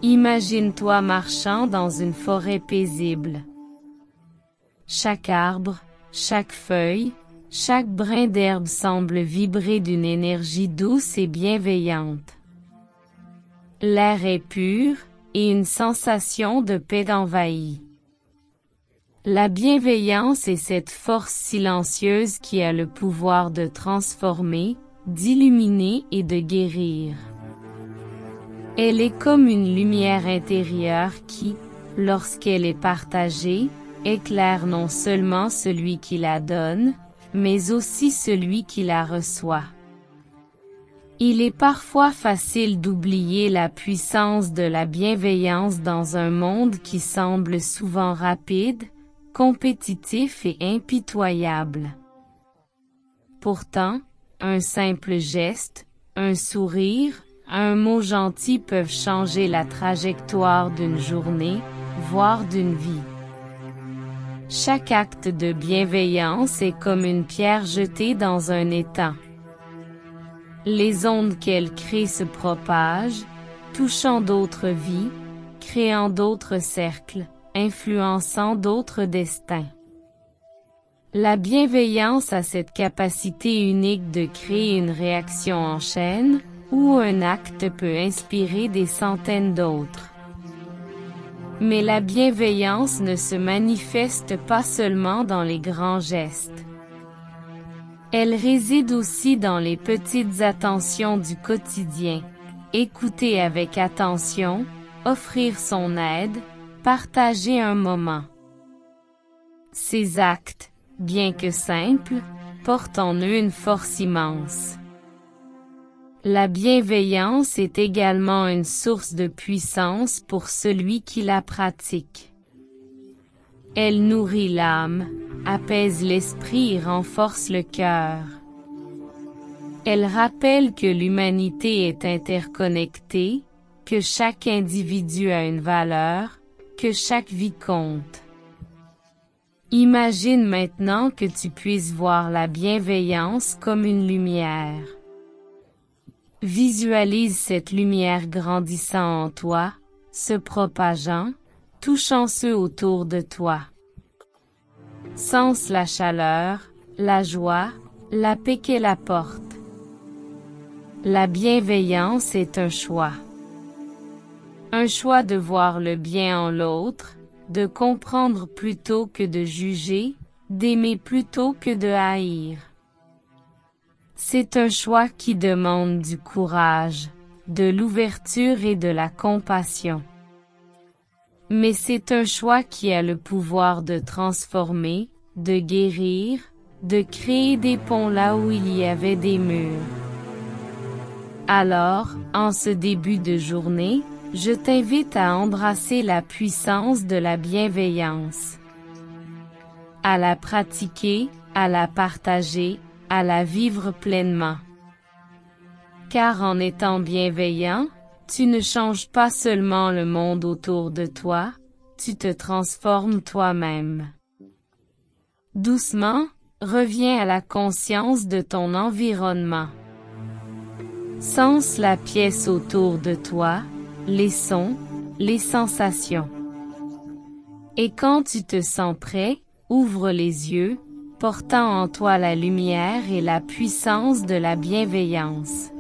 Imagine-toi marchant dans une forêt paisible. Chaque arbre, chaque feuille, chaque brin d'herbe semble vibrer d'une énergie douce et bienveillante. L'air est pur, et une sensation de paix envahit. La bienveillance est cette force silencieuse qui a le pouvoir de transformer, d'illuminer et de guérir. Elle est comme une lumière intérieure qui, lorsqu'elle est partagée, éclaire non seulement celui qui la donne, mais aussi celui qui la reçoit. Il est parfois facile d'oublier la puissance de la bienveillance dans un monde qui semble souvent rapide, compétitif et impitoyable. Pourtant, un simple geste, un sourire, un mot gentil peuvent changer la trajectoire d'une journée, voire d'une vie. Chaque acte de bienveillance est comme une pierre jetée dans un étang. Les ondes qu'elle crée se propagent, touchant d'autres vies, créant d'autres cercles, influençant d'autres destins. La bienveillance a cette capacité unique de créer une réaction en chaîne, où un acte peut inspirer des centaines d'autres. Mais la bienveillance ne se manifeste pas seulement dans les grands gestes. Elle réside aussi dans les petites attentions du quotidien. Écouter avec attention, offrir son aide, partager un moment. Ces actes, bien que simples, portent en eux une force immense. La bienveillance est également une source de puissance pour celui qui la pratique. Elle nourrit l'âme, apaise l'esprit et renforce le cœur. Elle rappelle que l'humanité est interconnectée, que chaque individu a une valeur, que chaque vie compte. Imagine maintenant que tu puisses voir la bienveillance comme une lumière. Visualise cette lumière grandissant en toi, se propageant, touchant ceux autour de toi. Sens la chaleur, la joie, la paix qu'elle apporte. La bienveillance est un choix. Un choix de voir le bien en l'autre, de comprendre plutôt que de juger, d'aimer plutôt que de haïr. C'est un choix qui demande du courage, de l'ouverture et de la compassion. Mais c'est un choix qui a le pouvoir de transformer, de guérir, de créer des ponts là où il y avait des murs. Alors, en ce début de journée, je t'invite à embrasser la puissance de la bienveillance. À la pratiquer, à la partager, à la vivre pleinement. Car en étant bienveillant, tu ne changes pas seulement le monde autour de toi, tu te transformes toi-même. Doucement, reviens à la conscience de ton environnement. Sens la pièce autour de toi, les sons, les sensations. Et quand tu te sens prêt, ouvre les yeux, portant en toi la lumière et la puissance de la bienveillance.